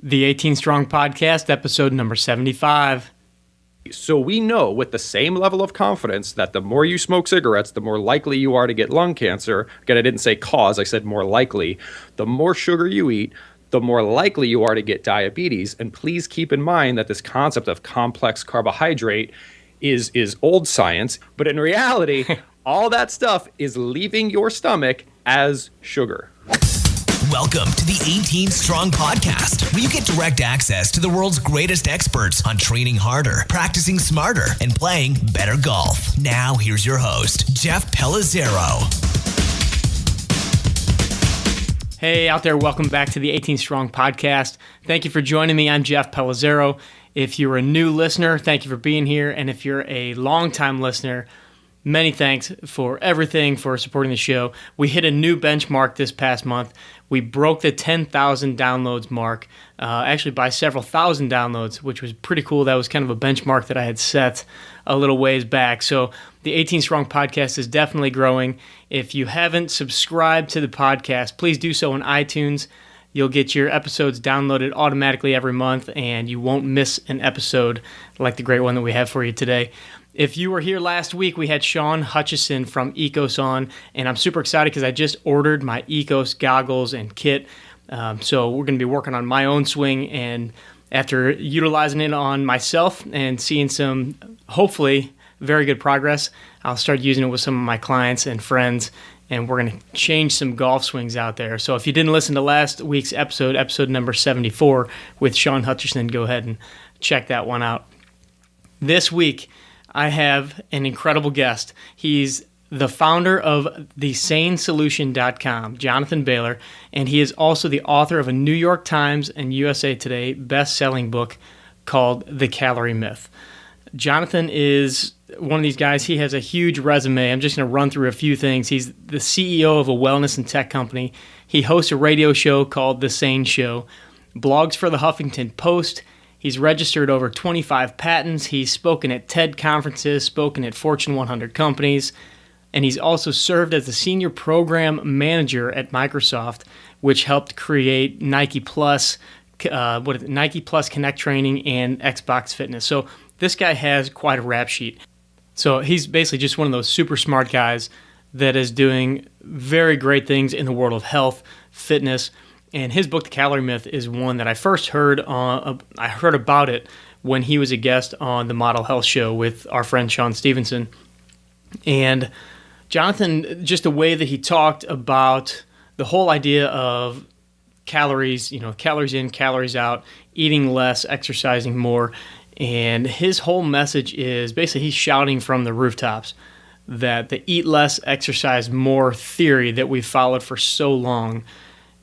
The 18 Strong Podcast, episode number 75. So we know with the same level of confidence that the more you smoke cigarettes, the more likely you are to get lung cancer. Again, I didn't say cause, I said more likely. The more sugar you eat, the more likely you are to get diabetes. And please keep in mind that this concept of complex carbohydrate is old science, but in reality, all that stuff is leaving your stomach as sugar. Welcome to the 18 Strong Podcast, where you get direct access to the world's greatest experts on training harder, practicing smarter, and playing better golf. Now, here's your host, Jeff Pellizzero. Hey, out there, welcome back to the 18 Strong Podcast. Thank you for joining me. I'm Jeff Pellizzero. If you're a new listener, thank you for being here. And if you're a longtime listener, many thanks for everything, for supporting the show. We hit a new benchmark this past month. We broke the 10,000 downloads mark, actually by several thousand downloads, which was pretty cool. That was kind of a benchmark that I had set a little ways back. So the 18 Strong Podcast is definitely growing. If you haven't subscribed to the podcast, please do so on iTunes. You'll get your episodes downloaded automatically every month, and you won't miss an episode like the great one that we have for you today. If you were here last week, we had Sean Hutchison from Ecos on, and I'm super excited because I just ordered my Ecos goggles and kit. So we're going to be working on my own swing, and after utilizing it on myself and seeing some, hopefully, very good progress, I'll start using it with some of my clients and friends, and we're going to change some golf swings out there. So if you didn't listen to last week's episode number 74 with Sean Hutchison, go ahead and check that one out. This week, I have an incredible guest. He's the founder of thesanesolution.com, Jonathan Bailor, and he is also the author of a New York Times and USA Today best-selling book called The Calorie Myth. Jonathan is one of these guys. He has a huge resume. I'm just going to run through a few things. He's the CEO of a wellness and tech company. He hosts a radio show called The Sane Show, blogs for the Huffington Post. He's registered over 25 patents. He's spoken at TED conferences, spoken at Fortune 100 companies, and he's also served as the senior program manager at Microsoft, which helped create Nike Plus, Nike Plus Connect training and Xbox Fitness. So this guy has quite a rap sheet. So he's basically just one of those super smart guys that is doing very great things in the world of health, fitness. And his book, The Calorie Myth, is one that I first heard I heard about it when he was a guest on the Model Health Show with our friend Sean Stevenson. And Jonathan, just the way that he talked about the whole idea of calories, calories in, calories out, eating less, exercising more. And his whole message is basically he's shouting from the rooftops that the eat less, exercise more theory that we've followed for so long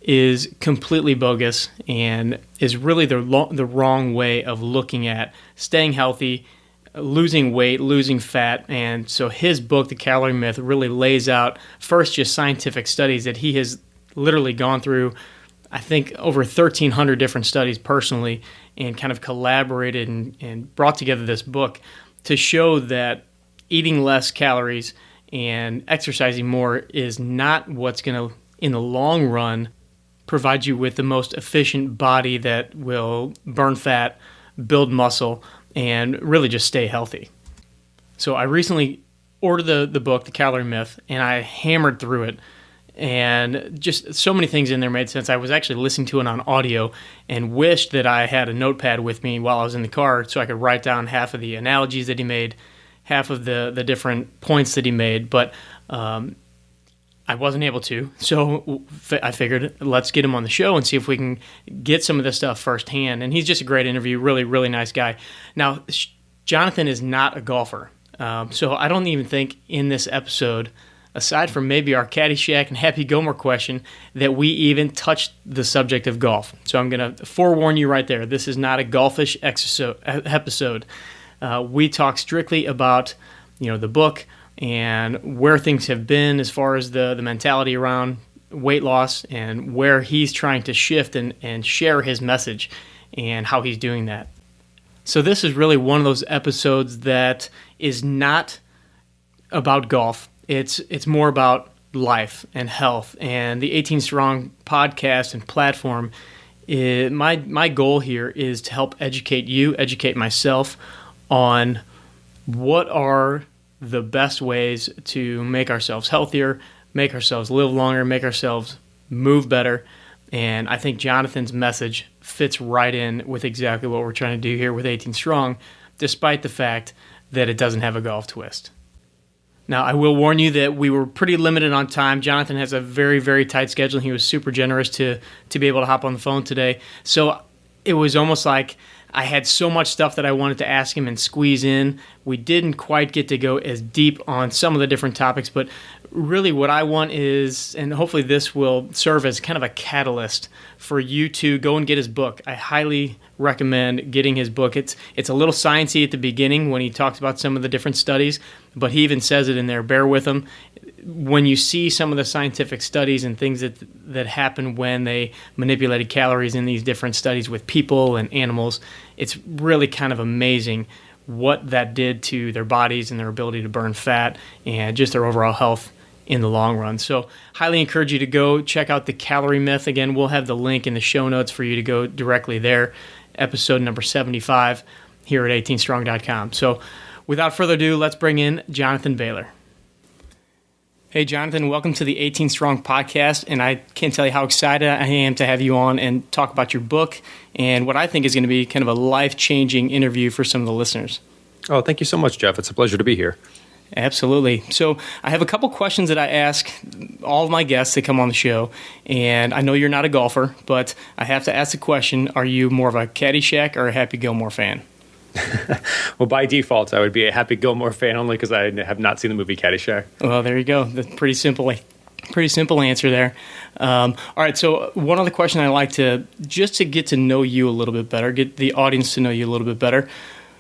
is completely bogus and is really the wrong way of looking at staying healthy, losing weight, losing fat. And so his book, The Calorie Myth, really lays out first just scientific studies that he has literally gone through, I think, over 1,300 different studies personally, and kind of collaborated and brought together this book to show that eating less calories and exercising more is not what's going to, in the long run, provide you with the most efficient body that will burn fat, build muscle, and really just stay healthy. So I recently ordered the book, The Calorie Myth, and I hammered through it. And just so many things in there made sense. I was actually listening to it on audio and wished that I had a notepad with me while I was in the car so I could write down half of the analogies that he made, half of the different points that he made. But I wasn't able to, so I figured let's get him on the show and see if we can get some of this stuff firsthand. And he's just a great interview, really, really nice guy. Now, Jonathan is not a golfer, so I don't even think in this episode, aside from maybe our Caddyshack and Happy Gomer question, that we even touched the subject of golf. So I'm going to forewarn you right there. This is not a golfish episode. We talk strictly about the book, and where things have been as far as the mentality around weight loss and where he's trying to shift and share his message and how he's doing that. So this is really one of those episodes that is not about golf. It's more about life and health, and the 18 Strong podcast and platform My goal here is to help educate you, educate myself on what are the best ways to make ourselves healthier, make ourselves live longer, make ourselves move better. And I think Jonathan's message fits right in with exactly what we're trying to do here with 18 Strong, despite the fact that it doesn't have a golf twist. Now, I will warn you that we were pretty limited on time. Jonathan has a very, very tight schedule. He was super generous to be able to hop on the phone today. So it was almost like I had so much stuff that I wanted to ask him and squeeze in. We didn't quite get to go as deep on some of the different topics, but really what I want is, and hopefully this will serve as kind of a catalyst for you to go and get his book. I highly recommend getting his book. It's a little sciencey at the beginning when he talks about some of the different studies, but he even says it in there. Bear with him. When you see some of the scientific studies and things that happen when they manipulated calories in these different studies with people and animals, it's really kind of amazing what that did to their bodies and their ability to burn fat and just their overall health in the long run. So highly encourage you to go check out the Calorie Myth. Again, we'll have the link in the show notes for you to go directly there. Episode number 75 here at 18strong.com. So without further ado, let's bring in Jonathan Bailor. Hey, Jonathan, welcome to the 18 Strong podcast, and I can't tell you how excited I am to have you on and talk about your book and what I think is going to be kind of a life-changing interview for some of the listeners. Oh, thank you so much, Jeff. It's a pleasure to be here. Absolutely. So I have a couple questions that I ask all of my guests that come on the show, and I know you're not a golfer, but I have to ask the question, are you more of a Caddyshack or a Happy Gilmore fan? Well, by default, I would be a Happy Gilmore fan only because I have not seen the movie Caddyshack. Well, there you go. That's pretty simple answer there. All right, so one other question I like to, just to get to know you a little bit better, get the audience to know you a little bit better,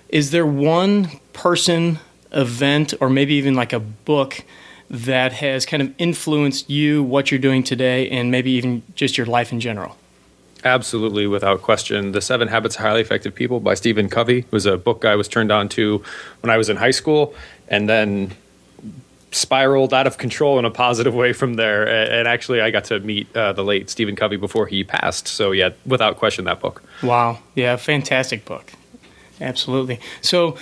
is there one person, event, or maybe even like a book that has kind of influenced you, what you're doing today, and maybe even just your life in general? Absolutely, without question. The 7 Habits of Highly Effective People by Stephen Covey was a book I was turned on to when I was in high school, and then spiraled out of control in a positive way from there. And actually, I got to meet the late Stephen Covey before he passed. So yeah, without question, that book. Wow. Yeah, fantastic book. Absolutely. So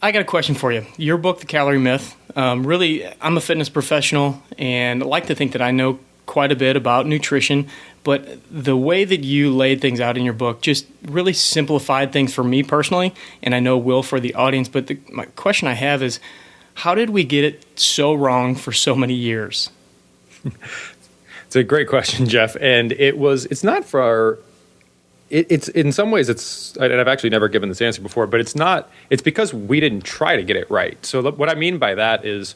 I got a question for you. Your book, The Calorie Myth, really, I'm a fitness professional and I like to think that I know quite a bit about nutrition, but the way that you laid things out in your book just really simplified things for me personally, and I know will for the audience. But my question I have is, how did we get it so wrong for so many years? It's a great question, Jeff. And it's not for our, it's in some ways and I've actually never given this answer before, but it's because we didn't try to get it right. So what I mean by that is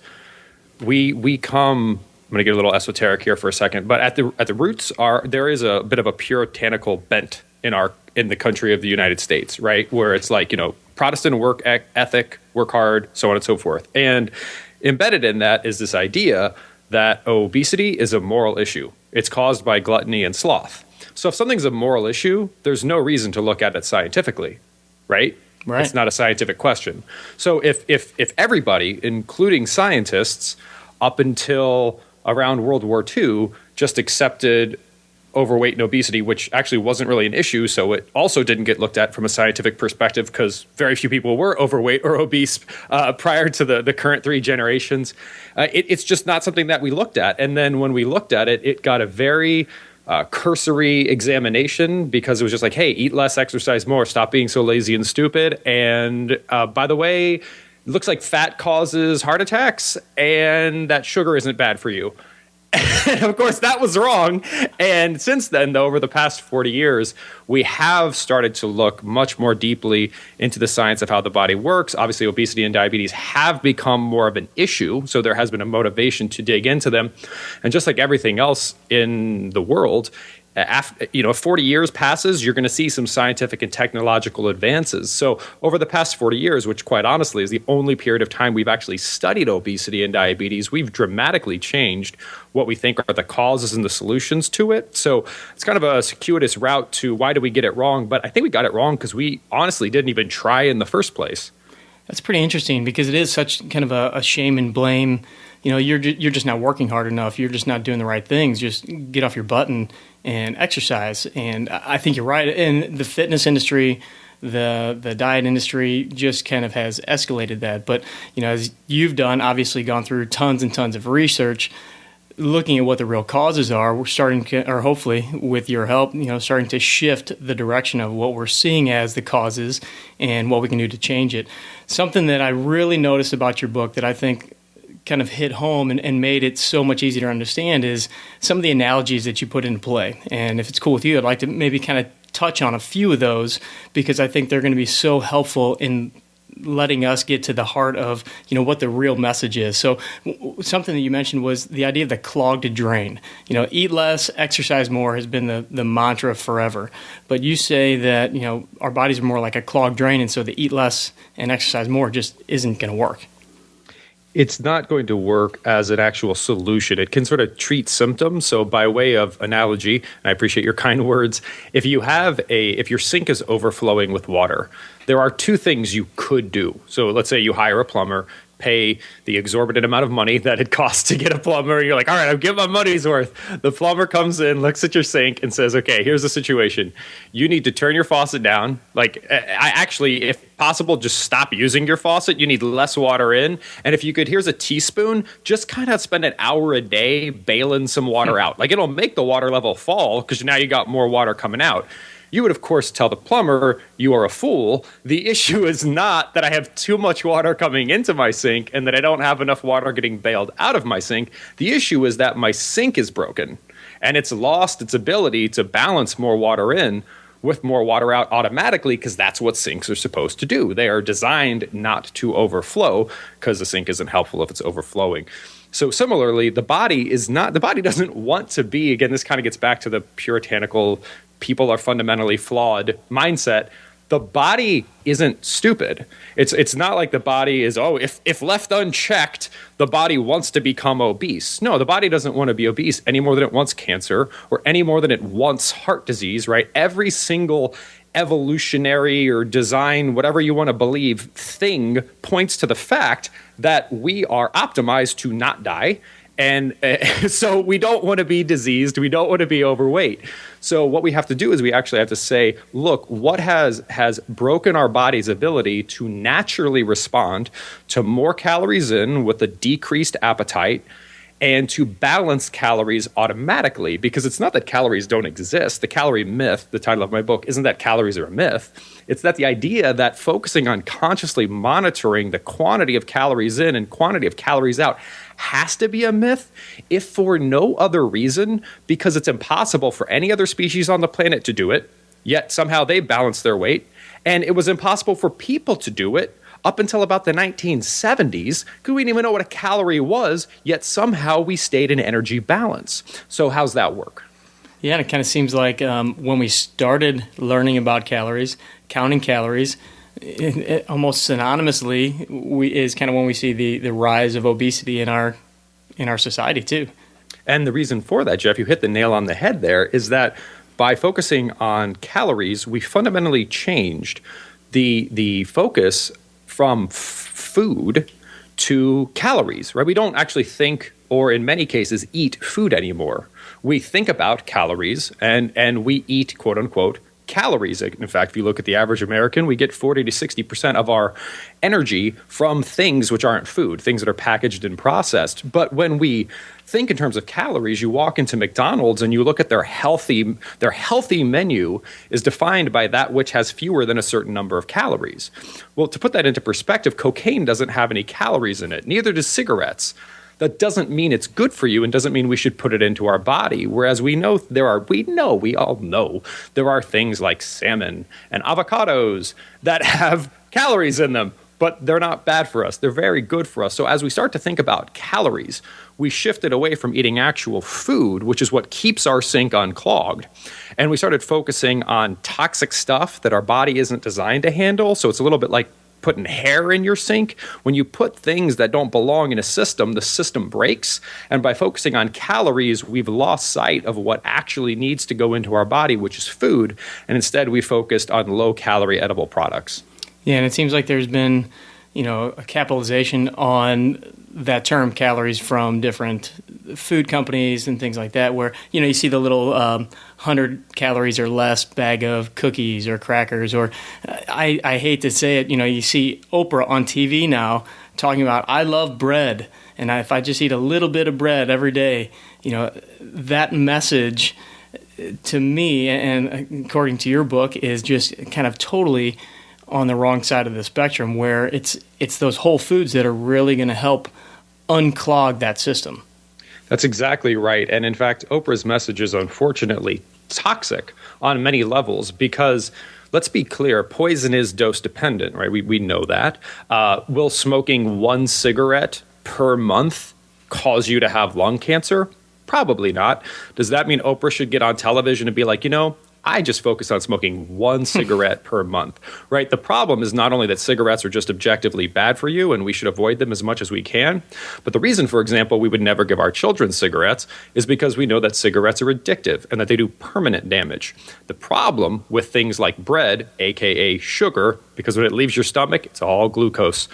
we come, I'm going to get a little esoteric here for a second, but at the roots there is a bit of a puritanical bent in the country of the United States, right? Where it's like, Protestant work ethic, work hard, so on and so forth. And embedded in that is this idea that obesity is a moral issue. It's caused by gluttony and sloth. So if something's a moral issue, there's no reason to look at it scientifically, right? Right. It's not a scientific question. So if everybody, including scientists, up until around World War II, just accepted overweight and obesity, which actually wasn't really an issue, so it also didn't get looked at from a scientific perspective because very few people were overweight or obese prior to the current 3 generations. It's just not something that we looked at. And then when we looked at it, it got a very cursory examination because it was just like, hey, eat less, exercise more, stop being so lazy and stupid. And by the way, it looks like fat causes heart attacks and that sugar isn't bad for you. And of course, that was wrong. And since then, though, over the past 40 years, we have started to look much more deeply into the science of how the body works. Obviously, obesity and diabetes have become more of an issue. So there has been a motivation to dig into them. And just like everything else in the world, after 40 years passes, you're going to see some scientific and technological advances. So over the past 40 years, which quite honestly is the only period of time we've actually studied obesity and diabetes, we've dramatically changed what we think are the causes and the solutions to it. So it's kind of a circuitous route to why did we get it wrong? But I think we got it wrong because we honestly didn't even try in the first place. That's pretty interesting because it is such kind of a shame and blame you're just not working hard enough. You're just not doing the right things. Just get off your butt and exercise. And I think you're right. And the fitness industry, the diet industry just kind of has escalated that. But, as you've done, obviously gone through tons and tons of research, looking at what the real causes are, we're starting to, or hopefully with your help, starting to shift the direction of what we're seeing as the causes and what we can do to change it. Something that I really noticed about your book that I think kind of hit home and made it so much easier to understand is some of the analogies that you put into play. And if it's cool with you, I'd like to maybe kind of touch on a few of those because I think they're going to be so helpful in letting us get to the heart of, what the real message is. So something that you mentioned was the idea of the clogged drain. Eat less, exercise more has been the mantra forever. But you say that, our bodies are more like a clogged drain, and so the eat less and exercise more just isn't going to work. It's not going to work as an actual solution. It can sort of treat symptoms. So by way of analogy, and I appreciate your kind words, if your sink is overflowing with water, there are two things you could do. So let's say you hire a plumber, pay the exorbitant amount of money that it costs to get a plumber. And you're like, all right, I'll give my money's worth. The plumber comes in, looks at your sink and says, okay, here's the situation. You need to turn your faucet down. If possible, just stop using your faucet. You need less water in. And if you could, here's a teaspoon, just kind of spend an hour a day bailing some water out. It'll make the water level fall because now you got more water coming out. You would, of course, tell the plumber, you are a fool. The issue is not that I have too much water coming into my sink and that I don't have enough water getting bailed out of my sink. The issue is that my sink is broken and it's lost its ability to balance more water in with more water out automatically because that's what sinks are supposed to do. They are designed not to overflow because the sink isn't helpful if it's overflowing. So similarly, the body doesn't want to be, again, this kind of gets back to the puritanical people are fundamentally flawed mindset. The body isn't stupid. It's not like the body is, if left unchecked, the body wants to become obese. No, the body doesn't want to be obese any more than it wants cancer or any more than it wants heart disease, right? Every single evolutionary or design, whatever you want to believe, thing points to the fact that we are optimized to not die. And so we don't want to be diseased. We don't want to be overweight. So what we have to do is we actually have to say, look, what has broken our body's ability to naturally respond to more calories in with a decreased appetite and to balance calories automatically? Because it's not that calories don't exist. The Calorie Myth, the title of my book, isn't that calories are a myth. It's that the idea that focusing on consciously monitoring the quantity of calories in and quantity of calories out has to be a myth, if for no other reason, because it's impossible for any other species on the planet to do it, yet somehow they balance their weight. And it was impossible for people to do it up until about the 1970s, because we didn't even know what a calorie was, yet somehow we stayed in energy balance. So how's that work? Yeah, and it kind of seems like when we started learning about calories, counting calories, almost synonymously is kind of when we see the rise of obesity in our society too. And the reason for that, Jeff, you hit the nail on the head there, is that by focusing on calories, we fundamentally changed the focus from food to calories, right? We don't actually think, or in many cases, eat food anymore. We think about calories and we eat, quote unquote, calories. In fact, if you look at the average American, we get 40 to 60% of our energy from things which aren't food, things that are packaged and processed. But when we think in terms of calories, you walk into McDonald's and you look at their healthy menu is defined by that which has fewer than a certain number of calories. Well, to put that into perspective, cocaine doesn't have any calories in it. Neither does cigarettes. That doesn't mean it's good for you and doesn't mean we should put it into our body. Whereas we all know there are things like salmon and avocados that have calories in them, but they're not bad for us. They're very good for us. So as we start to think about calories, we shifted away from eating actual food, which is what keeps our sink unclogged. And we started focusing on toxic stuff that our body isn't designed to handle. So it's a little bit like putting hair in your sink. When you put things that don't belong in a system, the system breaks. And by focusing on calories, we've lost sight of what actually needs to go into our body, which is food. And instead, we focused on low-calorie edible products. Yeah, and it seems like there's been, a capitalization on that term calories from different food companies and things like that, where, you see the little 100 calories or less bag of cookies or crackers, or I hate to say it, you see Oprah on TV now talking about, I love bread, and if I just eat a little bit of bread every day, that message to me, and according to your book, is just kind of totally on the wrong side of the spectrum, where it's those whole foods that are really going to help unclog that system. That's exactly right. And in fact, Oprah's message is unfortunately toxic on many levels because, let's be clear, poison is dose dependent, right? We know that. Will smoking one cigarette per month cause you to have lung cancer? Probably not. Does that mean Oprah should get on television and be like, I just focus on smoking one cigarette per month, right? The problem is not only that cigarettes are just objectively bad for you and we should avoid them as much as we can, but the reason, for example, we would never give our children cigarettes is because we know that cigarettes are addictive and that they do permanent damage. The problem with things like bread, aka sugar, because when it leaves your stomach, it's all glucose,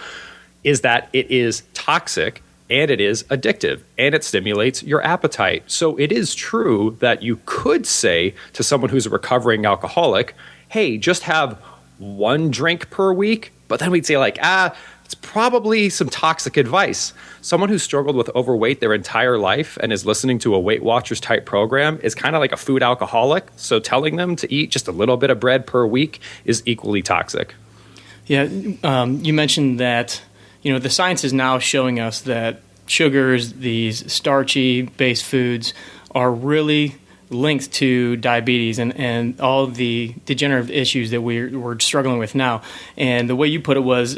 is that it is toxic and it is addictive, and it stimulates your appetite. So it is true that you could say to someone who's a recovering alcoholic, hey, just have one drink per week. But then we'd say it's probably some toxic advice. Someone who's struggled with overweight their entire life and is listening to a Weight Watchers type program is kind of like a food alcoholic. So telling them to eat just a little bit of bread per week is equally toxic. Yeah, you mentioned that the science is now showing us that sugars, these starchy-based foods, are really linked to diabetes and all the degenerative issues that we're struggling with now. And the way you put it was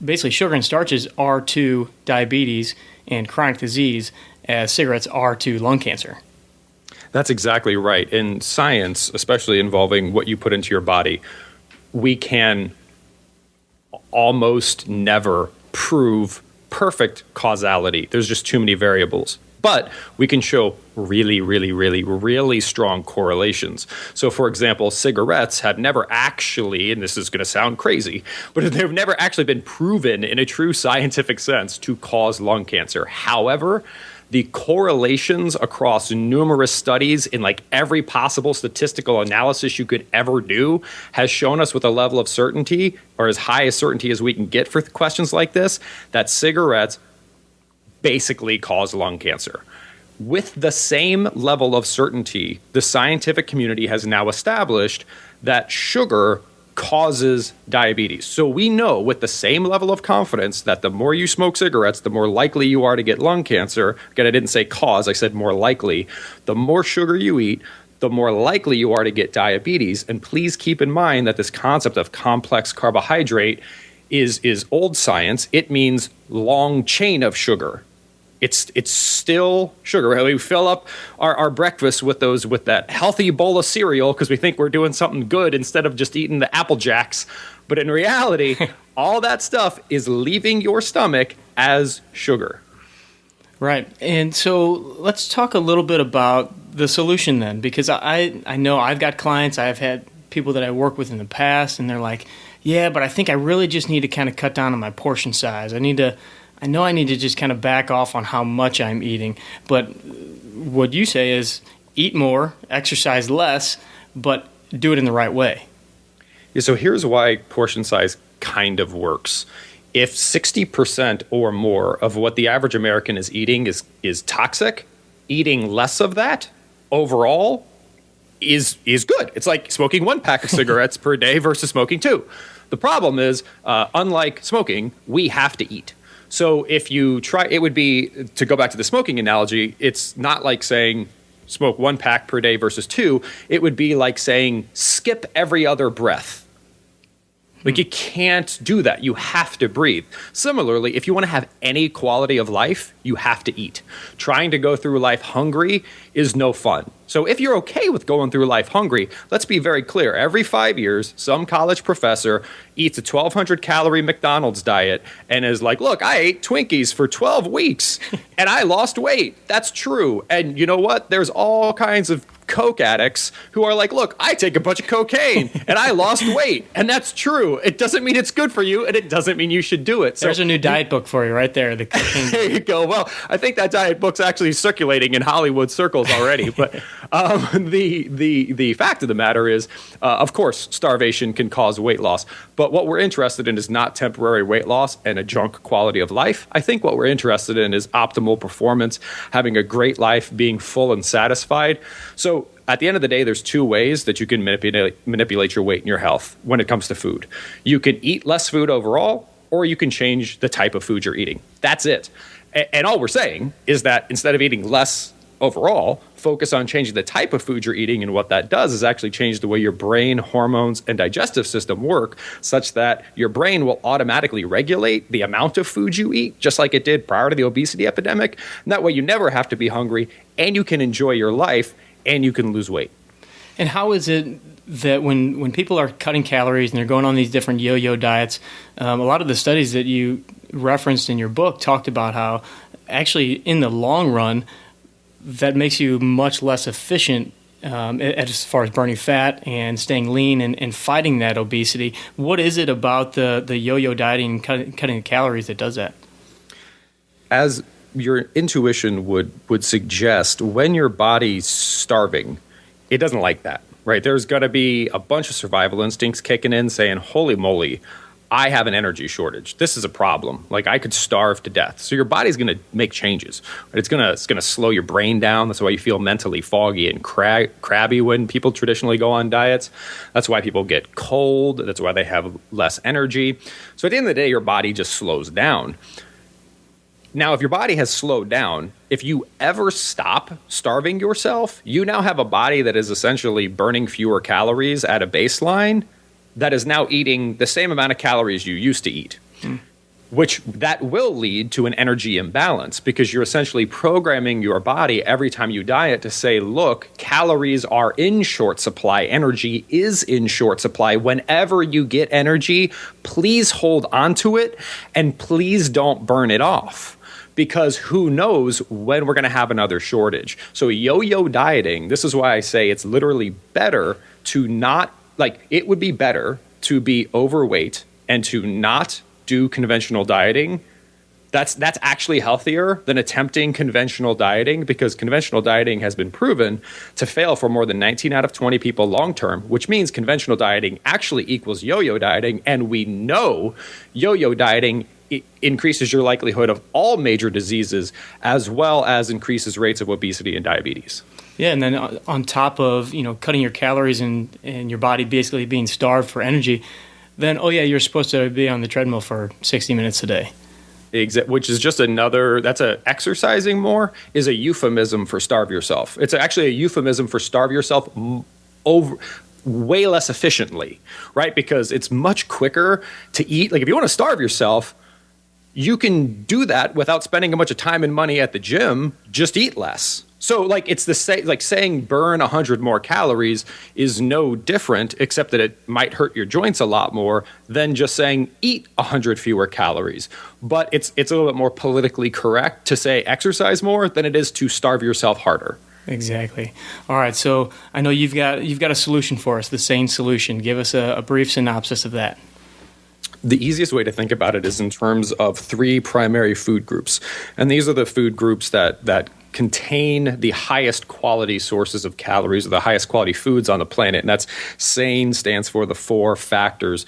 basically sugar and starches are to diabetes and chronic disease as cigarettes are to lung cancer. That's exactly right. In science, especially involving what you put into your body, we can almost never prove perfect causality. There's just too many variables. But we can show really, really, really, really strong correlations. So, for example, cigarettes have never actually, and this is going to sound crazy, but they've never actually been proven in a true scientific sense to cause lung cancer. However, the correlations across numerous studies in every possible statistical analysis you could ever do has shown us with a level of certainty, or as high a certainty as we can get for questions like this, that cigarettes basically cause lung cancer. With the same level of certainty, the scientific community has now established that sugar causes diabetes. So we know with the same level of confidence that the more you smoke cigarettes, the more likely you are to get lung cancer. Again, I didn't say cause, I said more likely. The more sugar you eat, the more likely you are to get diabetes. And please keep in mind that this concept of complex carbohydrate is old science. It means long chain of sugar. It's still sugar. We fill up our breakfast with that healthy bowl of cereal because we think we're doing something good instead of just eating the Apple Jacks. But in reality, all that stuff is leaving your stomach as sugar. Right. And so let's talk a little bit about the solution then, because I know I've got clients, I've had people that I work with in the past, and they're like, yeah, but I think I really just need to kind of cut down on my portion size. I know I need to just kind of back off on how much I'm eating. But what you say is eat more, exercise less, but do it in the right way. Yeah, so here's why portion size kind of works. If 60% or more of what the average American is eating is toxic, eating less of that overall is good. It's like smoking one pack of cigarettes per day versus smoking two. The problem is, unlike smoking, we have to eat. So if you try, it would be, to go back to the smoking analogy, it's not like saying smoke one pack per day versus two. It would be like saying skip every other breath. Like you can't do that. You have to breathe. Similarly, if you want to have any quality of life, You have to eat. Trying to go through life hungry is no fun. So if you're okay with going through life hungry, let's be very clear. Every 5 years, some college professor eats a 1,200 calorie McDonald's diet and is like, look, I ate Twinkies for 12 weeks and I lost weight. That's true. And you know what? There's all kinds of Coke addicts who are like, look, I take a bunch of cocaine and I lost weight. And that's true. It doesn't mean it's good for you and it doesn't mean you should do it. So there's a new diet book for you right there. The cocaine there you go. Well, I think that diet book's actually circulating in Hollywood circles already. But the fact of the matter is, of course, starvation can cause weight loss. But what we're interested in is not temporary weight loss and a junk quality of life. I think what we're interested in is optimal performance, having a great life, being full and satisfied. So at the end of the day, there's two ways that you can manipulate your weight and your health when it comes to food. You can eat less food overall, or you can change the type of food you're eating. That's it. And all we're saying is that instead of eating less overall, focus on changing the type of food you're eating. And what that does is actually change the way your brain, hormones, and digestive system work, such that your brain will automatically regulate the amount of food you eat, just like it did prior to the obesity epidemic. And that way you never have to be hungry, and you can enjoy your life, and you can lose weight. And how is it that when people are cutting calories and they're going on these different yo-yo diets, a lot of the studies that you referenced in your book talked about how actually in the long run, that makes you much less efficient as far as burning fat and staying lean and fighting that obesity. What is it about the yo-yo dieting and cutting the calories that does that? As your intuition would suggest, when your body's starving, it doesn't like that, right? There's going to be a bunch of survival instincts kicking in saying, holy moly, I have an energy shortage. This is a problem. Like, I could starve to death. So your body's going to make changes. It's going to slow your brain down. That's why you feel mentally foggy and crabby when people traditionally go on diets. That's why people get cold. That's why they have less energy. So at the end of the day, your body just slows down. Now, if your body has slowed down, if you ever stop starving yourself, you now have a body that is essentially burning fewer calories at a baseline that is now eating the same amount of calories you used to eat, which that will lead to an energy imbalance, because you're essentially programming your body every time you diet to say, look, calories are in short supply. Energy is in short supply. Whenever you get energy, please hold on to it and please don't burn it off, because who knows when we're going to have another shortage. So yo-yo dieting, this is why I say it's literally better to not, like, it would be better to be overweight and to not do conventional dieting. That's actually healthier than attempting conventional dieting, because conventional dieting has been proven to fail for more than 19 out of 20 people long term, which means conventional dieting actually equals yo-yo dieting. And we know yo-yo dieting increases your likelihood of all major diseases, as well as increases rates of obesity and diabetes. Yeah, and then on top of, cutting your calories and your body basically being starved for energy, then, you're supposed to be on the treadmill for 60 minutes a day. Which is just exercising more is a euphemism for starve yourself. It's actually a euphemism for starve yourself way less efficiently, right? Because it's much quicker to eat. Like, if you want to starve yourself, you can do that without spending a bunch of time and money at the gym. Just eat less. So, it's saying burn 100 more calories is no different, except that it might hurt your joints a lot more than just saying eat 100 fewer calories. But it's a little bit more politically correct to say exercise more than it is to starve yourself harder. Exactly. All right. So I know you've got a solution for us, the SANE solution. Give us a brief synopsis of that. The easiest way to think about it is in terms of 3 primary food groups. And these are the food groups that contain the highest quality sources of calories, or the highest quality foods on the planet. And that's SANE, stands for the 4 factors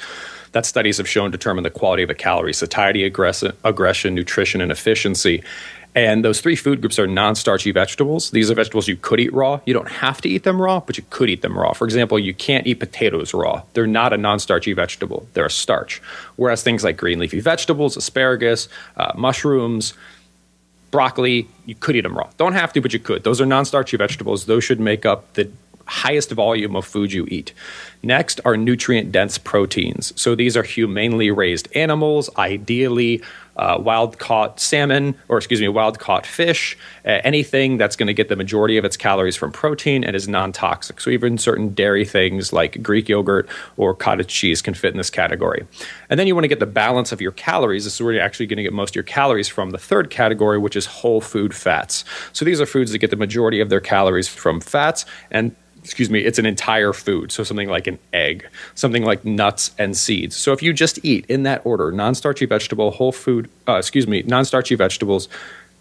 that studies have shown determine the quality of a calorie: satiety, aggression, nutrition, and efficiency. And those 3 food groups are non-starchy vegetables. These are vegetables you could eat raw. You don't have to eat them raw, but you could eat them raw. For example, you can't eat potatoes raw. They're not a non-starchy vegetable. They're a starch. Whereas things like green leafy vegetables, asparagus, mushrooms, broccoli, you could eat them raw. Don't have to, but you could. Those are non-starchy vegetables. Those should make up the highest volume of food you eat. Next are nutrient-dense proteins. So these are humanely raised animals, ideally wild caught salmon, wild caught fish, anything that's going to get the majority of its calories from protein and is non-toxic. So even certain dairy things like Greek yogurt or cottage cheese can fit in this category. And then you want to get the balance of your calories. This is where you're actually going to get most of your calories from. The third category, which is whole food fats. So these are foods that get the majority of their calories from fats, and it's an entire food. So something like an egg, something like nuts and seeds. So if you just eat in that order, non-starchy vegetables,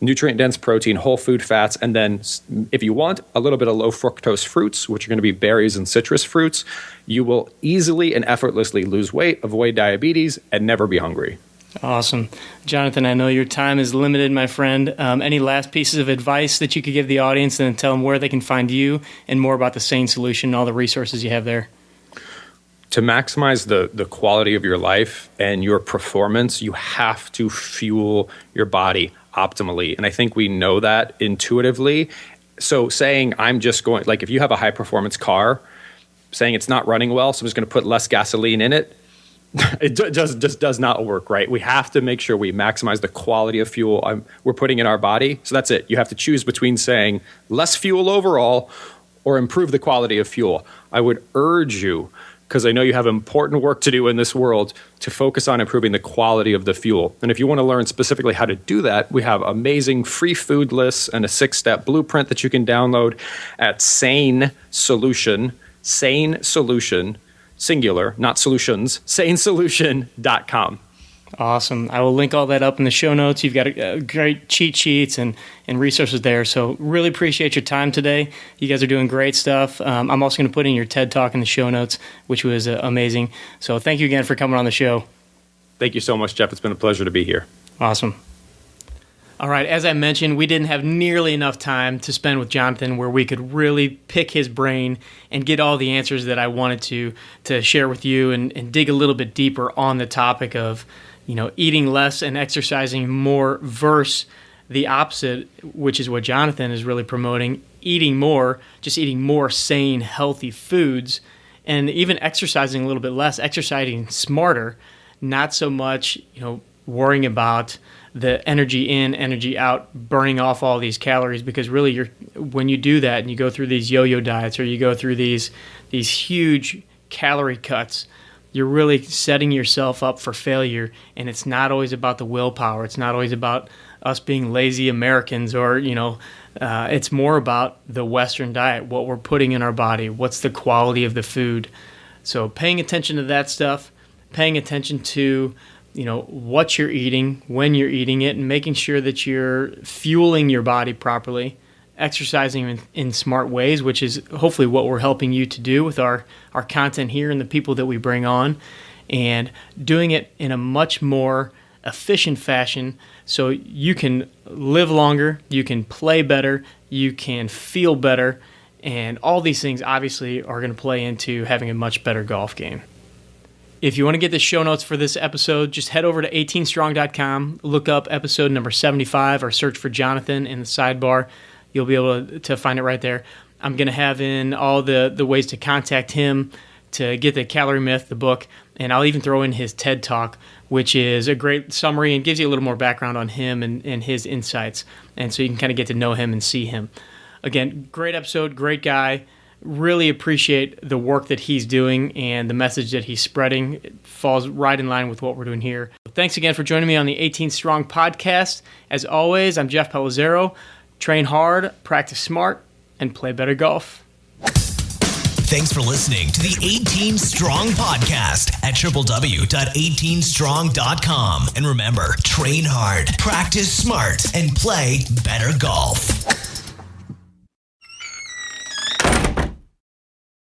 nutrient-dense protein, whole food fats, and then if you want, a little bit of low fructose fruits, which are going to be berries and citrus fruits, you will easily and effortlessly lose weight, avoid diabetes, and never be hungry. Awesome. Jonathan, I know your time is limited, my friend. Any last pieces of advice that you could give the audience and tell them where they can find you and more about the Sane Solution and all the resources you have there? To maximize the quality of your life and your performance, you have to fuel your body optimally. And I think we know that intuitively. So saying I'm just going, like if you have a high performance car, saying it's not running well, so I'm just going to put less gasoline in it, it just does not work, right? We have to make sure we maximize the quality of fuel we're putting in our body. So that's it. You have to choose between saying less fuel overall or improve the quality of fuel. I would urge you, because I know you have important work to do in this world, to focus on improving the quality of the fuel. And if you want to learn specifically how to do that, we have amazing free food lists and a 6-step blueprint that you can download at Sane Solution, singular, not solutions, sanesolution.com. Awesome. I will link all that up in the show notes. You've got great cheat sheets and resources there. So really appreciate your time today. You guys are doing great stuff. I'm also going to put in your TED Talk in the show notes, which was amazing. So thank you again for coming on the show. Thank you so much, Jeff. It's been a pleasure to be here. Awesome. All right, as I mentioned, we didn't have nearly enough time to spend with Jonathan where we could really pick his brain and get all the answers that I wanted to share with you and dig a little bit deeper on the topic of, eating less and exercising more versus the opposite, which is what Jonathan is really promoting, eating more sane, healthy foods, and even exercising a little bit less, exercising smarter, not so much, worrying about the energy in, energy out, burning off all these calories, because really when you do that and you go through these yo-yo diets or you go through these huge calorie cuts, you're really setting yourself up for failure. And it's not always about the willpower. It's not always about us being lazy Americans or, it's more about the Western diet, what we're putting in our body, what's the quality of the food. So paying attention to that stuff, paying attention to what you're eating, when you're eating it, and making sure that you're fueling your body properly, exercising in smart ways, which is hopefully what we're helping you to do with our content here and the people that we bring on, and doing it in a much more efficient fashion so you can live longer, you can play better, you can feel better, and all these things obviously are going to play into having a much better golf game. If you want to get the show notes for this episode, just head over to 18strong.com, look up episode number 75, or search for Jonathan in the sidebar. You'll be able to find it right there. I'm going to have in all the ways to contact him to get the Calorie Myth, the book, and I'll even throw in his TED Talk, which is a great summary and gives you a little more background on him and his insights, and so you can kind of get to know him and see him. Again, great episode, great guy. Really appreciate the work that he's doing and the message that he's spreading. It falls right in line with what we're doing here. Thanks again for joining me on the 18 Strong podcast. As always, I'm Jeff Pellizzero. Train hard, practice smart, and play better golf. Thanks for listening to the 18 Strong podcast at www.18strong.com. And remember, train hard, practice smart, and play better golf.